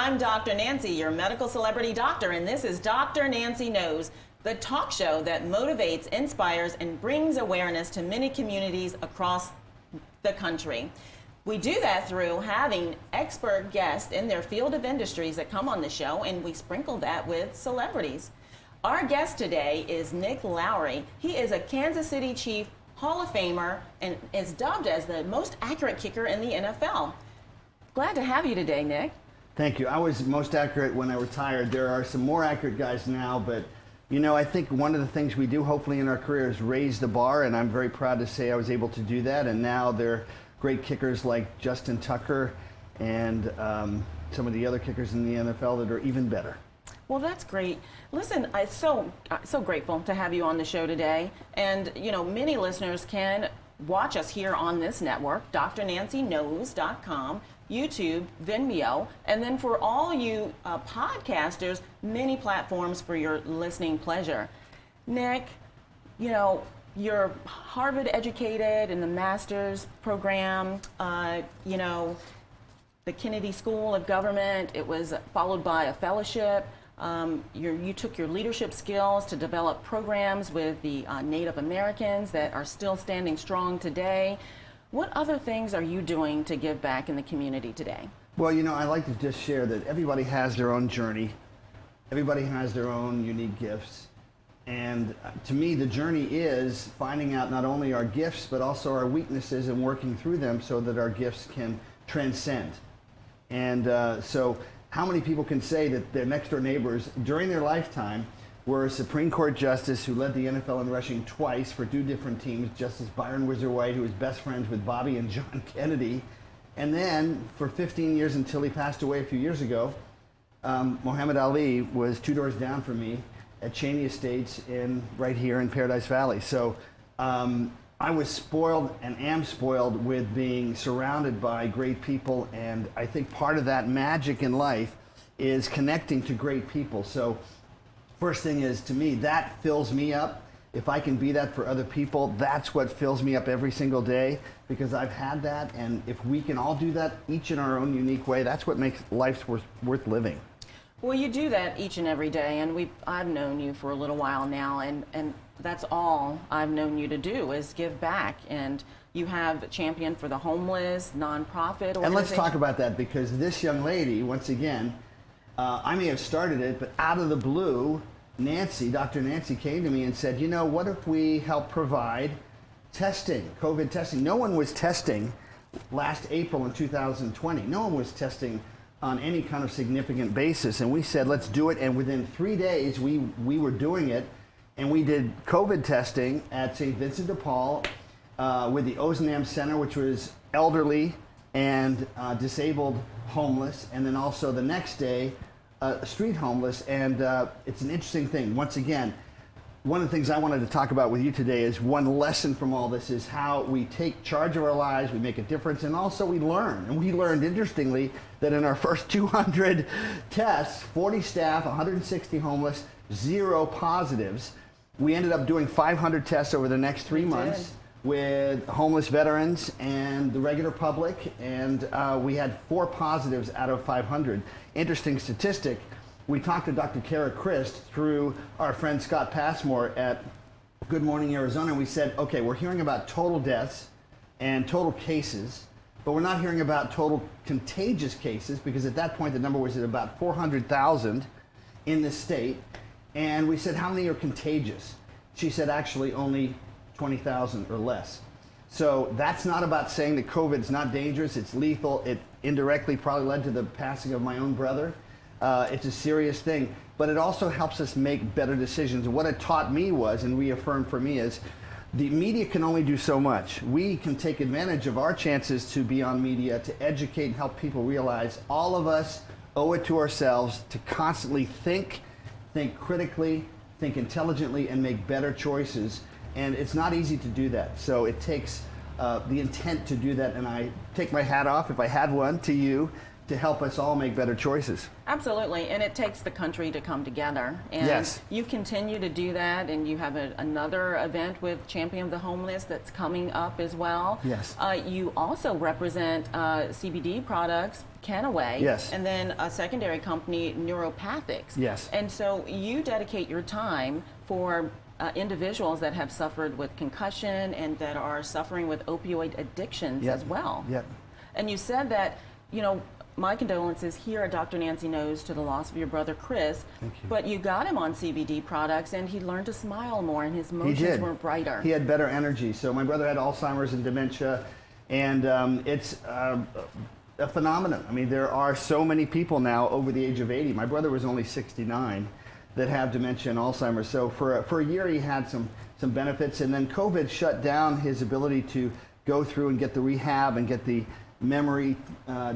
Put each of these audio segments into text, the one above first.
I'm Dr. Nancy, your medical celebrity doctor, and this is Dr. Nancy Knows, the talk show that motivates, inspires, and brings awareness to many communities across the country. We do that through having expert guests in their field of industries that come on the show, and we sprinkle that with celebrities. Our guest today is Nick Lowery. He is a Kansas City Chief Hall of Famer and is dubbed as the most accurate kicker in the NFL. Glad to have you today, Nick. Thank you. I was most accurate when I retired. There are some more accurate guys now, but you know, I think one of the things we do hopefully in our career is raise the bar, and I'm very proud to say I was able to do that. And now there are great kickers like Justin Tucker and some of the other kickers in the NFL that are even better. Well, that's great. Listen, I'm so grateful to have you on the show today. And, you know, many listeners can watch us here on this network, drnancyknows.com, YouTube, Vimeo, and then for all you podcasters, many platforms for your listening pleasure. Nick, you know, you're Harvard educated in the master's program, you know, the Kennedy School of Government. It was followed by a fellowship. You took your leadership skills to develop programs with the Native Americans that are still standing strong today. What other things are you doing to give back in the community today? Well, you know, I like to just share that everybody has their own journey. Everybody has their own unique gifts. And to me, the journey is finding out not only our gifts, but also our weaknesses and working through them so that our gifts can transcend. And so how many people can say that their next door neighbors during their lifetime were a Supreme Court justice who led the NFL in rushing twice for 2 different teams, Justice Byron Whizzer White, who was best friends with Bobby and John Kennedy, and then for 15 years until he passed away a few years ago, Muhammad Ali was 2 doors down from me at Cheney Estates right here in Paradise Valley. So I was spoiled and am spoiled with being surrounded by great people, and I think part of that magic in life is connecting to great people. So first thing is, to me, that fills me up. If I can be that for other people, that's what fills me up every single day, because I've had that, and if we can all do that, each in our own unique way, that's what makes life worth living. Well, you do that each and every day, and I've known you for a little while now, and that's all I've known you to do is give back. And you have Champion for the Homeless, nonprofit organization. And let's talk about that, because this young lady, once again, I may have started it, but out of the blue, Dr. Nancy came to me and said, you know, what if we help provide testing, COVID testing? No one was testing last April in 2020. No one was testing on any kind of significant basis. And we said, let's do it. And within 3 days, we were doing it. And we did COVID testing at St. Vincent de Paul with the Ozanam Center, which was elderly and disabled homeless. And then also the next day, street homeless. And it's an interesting thing. Once again, one of the things I wanted to talk about with you today is one lesson from all this is how we take charge of our lives, we make a difference, and also we learn. And we learned, interestingly, that in our first 200 tests, 40 staff, 160 homeless, 0 positives. We ended up doing 500 tests over the next 3 months with homeless veterans and the regular public, and we had 4 positives out of 500. Interesting statistic. We talked to Dr. Kara Christ through our friend Scott Passmore at Good Morning Arizona, and we said, okay, we're hearing about total deaths and total cases, but we're not hearing about total contagious cases, because at that point the number was at about 400,000 in the state. And we said, how many are contagious? She said, actually only 20,000 or less. So that's not about saying that COVID's not dangerous, it's lethal. It indirectly probably led to the passing of my own brother. It's a serious thing, but it also helps us make better decisions. And what it taught me was, and reaffirmed for me, is the media can only do so much. We can take advantage of our chances to be on media, to educate and help people realize all of us owe it to ourselves to constantly think critically, think intelligently, and make better choices. And it's not easy to do that. So it takes the intent to do that. And I take my hat off, if I had one, to you, to help us all make better choices. Absolutely, and it takes the country to come together. And yes. You continue to do that, and you have another event with Champion of the Homeless that's coming up as well. Yes. You also represent CBD products, Canaway, yes. and then a secondary company, Neuropathics. Yes. And so you dedicate your time for individuals that have suffered with concussion and that are suffering with opioid addictions yep. as well. Yep. And you said that, you know, my condolences here at Dr. Nancy Knows to the loss of your brother Chris. Thank you. But you got him on CBD products and he learned to smile more and his emotions were brighter. He had better energy. So my brother had Alzheimer's and dementia, and it's a phenomenon. I mean, there are so many people now over the age of 80. My brother was only 69 that have dementia and Alzheimer's. So for a year he had some benefits, and then COVID shut down his ability to go through and get the rehab and get the memory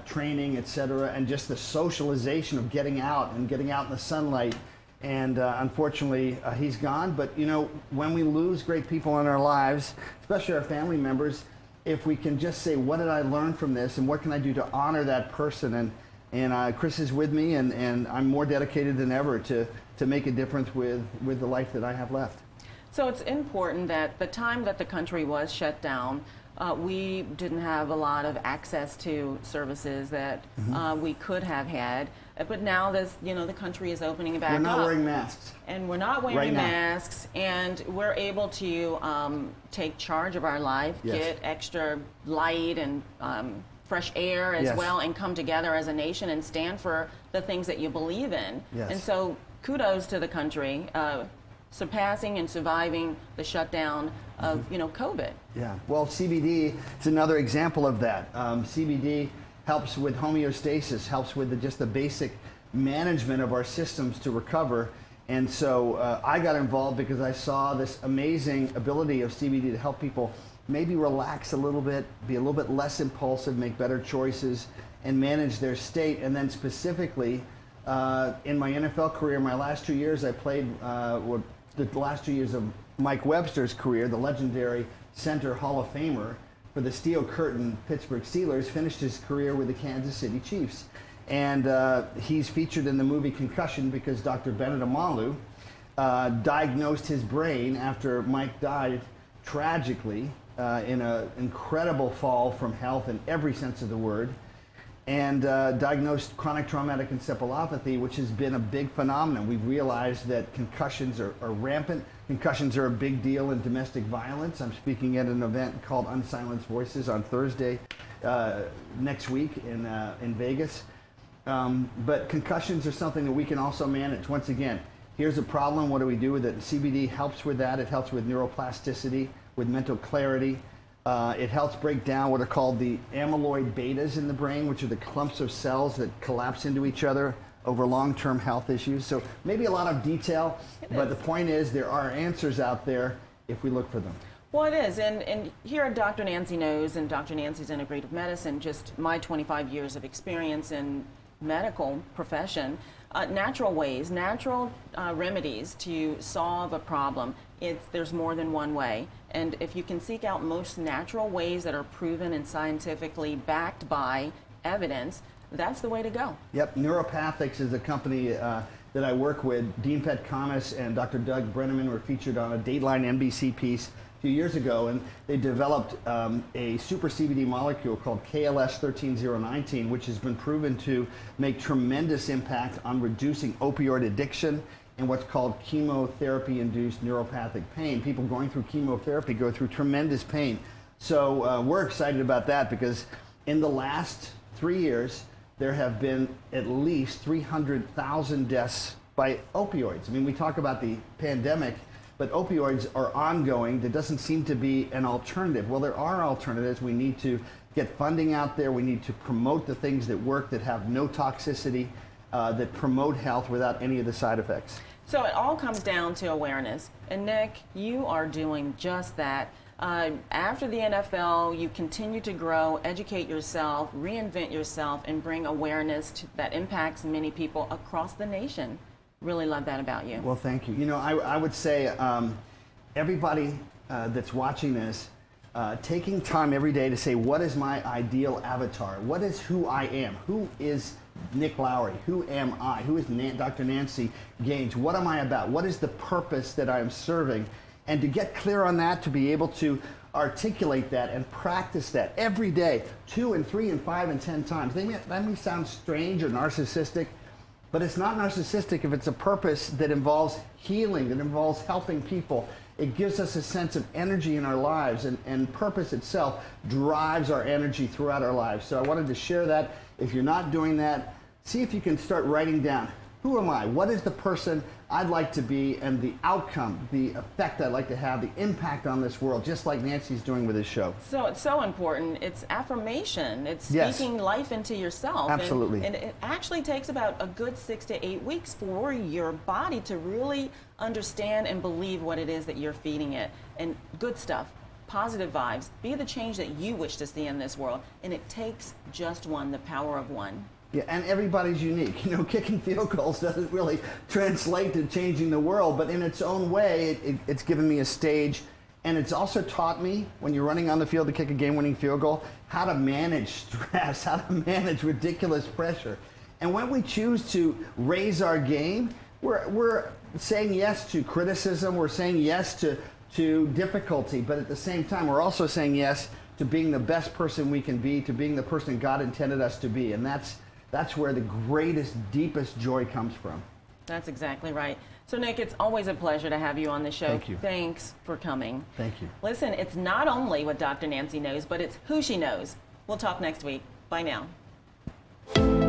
training, etc., and just the socialization of getting out in the sunlight. And unfortunately, he's gone. But you know, when we lose great people in our lives, especially our family members, if we can just say, what did I learn from this, and what can I do to honor that person? And Chris is with me, and I'm more dedicated than ever to make a difference with the life that I have left. So it's important that the time that the country was shut down, we didn't have a lot of access to services that we could have had. But now the country is opening back up. We're not wearing masks. And we're not wearing masks, and we're able to take charge of our life, yes. get extra light and fresh air as yes. well, and come together as a nation and stand for the things that you believe in. Yes. And so kudos to the country. Surpassing and surviving the shutdown of COVID. Yeah, well, CBD is another example of that. CBD helps with homeostasis, helps with just the basic management of our systems to recover. And so I got involved because I saw this amazing ability of CBD to help people maybe relax a little bit, be a little bit less impulsive, make better choices, and manage their state. And then specifically, in my NFL career, my last 2 years, I played the last 2 years of Mike Webster's career, the legendary center Hall of Famer for the Steel Curtain Pittsburgh Steelers, finished his career with the Kansas City Chiefs. And he's featured in the movie Concussion because Dr. Bennet Omalu diagnosed his brain after Mike died tragically in an incredible fall from health in every sense of the word, and diagnosed chronic traumatic encephalopathy, which has been a big phenomenon. We've realized that concussions are rampant. Concussions are a big deal in domestic violence. I'm speaking at an event called Unsilenced Voices on Thursday next week in Vegas. But concussions are something that we can also manage. Once again, here's a problem. What do we do with it? CBD helps with that. It helps with neuroplasticity, with mental clarity. It helps break down what are called the amyloid betas in the brain, which are the clumps of cells that collapse into each other over long-term health issues. So maybe a lot of detail, but the point is there are answers out there if we look for them. Well, it is, and here at Dr. Nancy Knows and Dr. Nancy's Integrative Medicine, just my 25 years of experience in medical profession, natural ways, natural remedies to solve a problem. There's more than one way. And if you can seek out most natural ways that are proven and scientifically backed by evidence, that's the way to go. Yep, Neuropathics is a company that I work with. Dean Petkonis and Dr. Doug Brenneman were featured on a Dateline NBC piece a few years ago, and they developed a super CBD molecule called KLS 13019, which has been proven to make tremendous impact on reducing opioid addiction and what's called chemotherapy-induced neuropathic pain. People going through chemotherapy go through tremendous pain. So we're excited about that because in the last 3 years, there have been at least 300,000 deaths by opioids. I mean, we talk about the pandemic, but opioids are ongoing. There doesn't seem to be an alternative. Well, there are alternatives. We need to get funding out there. We need to promote the things that work, that have no toxicity, that promote health without any of the side effects. So it all comes down to awareness. And Nick, you are doing just that. After the NFL, you continue to grow, educate yourself, reinvent yourself, and bring awareness that impacts many people across the nation. Really love that about you. Well, thank you. You know, I would say everybody that's watching this, taking time every day to say, what is my ideal avatar? What is who I am? Who is Nick Lowery? Who am I? Who is Dr. Nancy Gaines? What am I about? What is the purpose that I am serving? And to get clear on that, to be able to articulate that and practice that every day, 2 and 3 and 5 and 10 times. That may sound strange or narcissistic, but it's not narcissistic if it's a purpose that involves healing, that involves helping people. It gives us a sense of energy in our lives, and purpose itself drives our energy throughout our lives. So I wanted to share that. If you're not doing that, see if you can start writing down, who am I? What is the person I'd like to be, and the outcome, the effect I'd like to have, the impact on this world, just like Nancy's doing with this show. So it's so important. It's affirmation. It's Yes. speaking life into yourself. Absolutely. And it actually takes about a good 6 to 8 weeks for your body to really understand and believe what it is that you're feeding it. And good stuff, positive vibes, be the change that you wish to see in this world. And it takes just one, the power of one. Yeah, and everybody's unique. You know, kicking field goals doesn't really translate to changing the world, but in its own way, it's given me a stage, and it's also taught me, when you're running on the field to kick a game-winning field goal, how to manage stress, how to manage ridiculous pressure. And when we choose to raise our game, we're saying yes to criticism, we're saying yes to difficulty, but at the same time, we're also saying yes to being the best person we can be, to being the person God intended us to be, and that's where the greatest, deepest joy comes from. That's exactly right. So Nick, it's always a pleasure to have you on the show. Thank you. Thanks for coming. Thank you. Listen, it's not only what Dr. Nancy knows, but it's who she knows. We'll talk next week. Bye now.